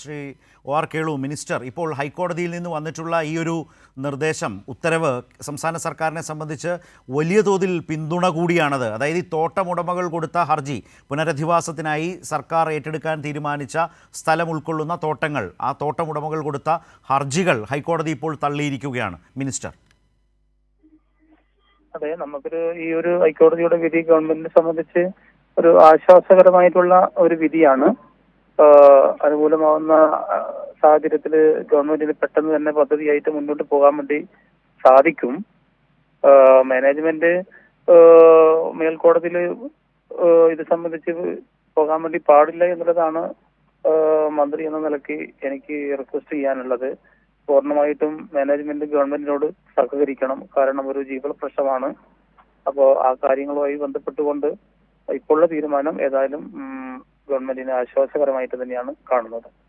Shri O R Kelu, minister, ഇപ്പോൾ ഹൈക്കോടതിയിൽ നിന്ന് വന്നിട്ടുള്ള ഈ ഒരു നിർദ്ദേശം, ഉത്തരവ് സംസ്ഥാന സർക്കാരിനെ സംബന്ധിച്ച് വലിയ തോതിൽ പിന്തുണ കൂടിയാണത്. അതായത് ഈ തോട്ടമുടമകൾ കൊടുത്ത ഹർജി, പുനരധിവാസത്തിനായി സർക്കാർ ഏറ്റെടുക്കാൻ തീരുമാനിച്ച സ്ഥലം ഉൾക്കൊള്ളുന്ന തോട്ടങ്ങൾ, ആ തോട്ടമുടമകൾ കൊടുത്ത ഹർജികൾ ഹൈക്കോടതി ഇപ്പോൾ തള്ളിയിരിക്കുകയാണ്. മിനിസ്റ്റർ, അതെ, നമുക്കൊരു ഈ ഒരു ഹൈക്കോടതിയുടെ വിധി ഗവൺമെന്റിനെ സംബന്ധിച്ച് ഒരു ആശ്വാസകരമായിട്ടുള്ള ഒരു വിധിയാണ്. അനുകൂലമാവുന്ന സാഹചര്യത്തിൽ ഗവൺമെന്റിന് പെട്ടെന്ന് തന്നെ പദ്ധതിയായിട്ട് മുന്നോട്ട് പോകാൻ വേണ്ടി സാധിക്കും. മാനേജ്മെന്റ് മേൽക്കോടതിയിൽ ഇത് സംബന്ധിച്ച് പോകാൻ വേണ്ടി പാടില്ല എന്നുള്ളതാണ് മന്ത്രി എന്ന നിലയ്ക്ക് എനിക്ക് റിക്വസ്റ്റ് ചെയ്യാനുള്ളത്. പൂർണ്ണമായിട്ടും മാനേജ്മെന്റ് ഗവൺമെന്റിനോട് സഹകരിക്കണം. കാരണം ഒരു ജീവൽ പ്രശ്നമാണ്. അപ്പോൾ ആ കാര്യങ്ങളുമായി ബന്ധപ്പെട്ടുകൊണ്ട് ഇപ്പോഴുള്ള തീരുമാനം ഏതായാലും ഗവൺമെന്റിന് ആശ്വാസകരമായിട്ട് തന്നെയാണ് കാണുന്നത്.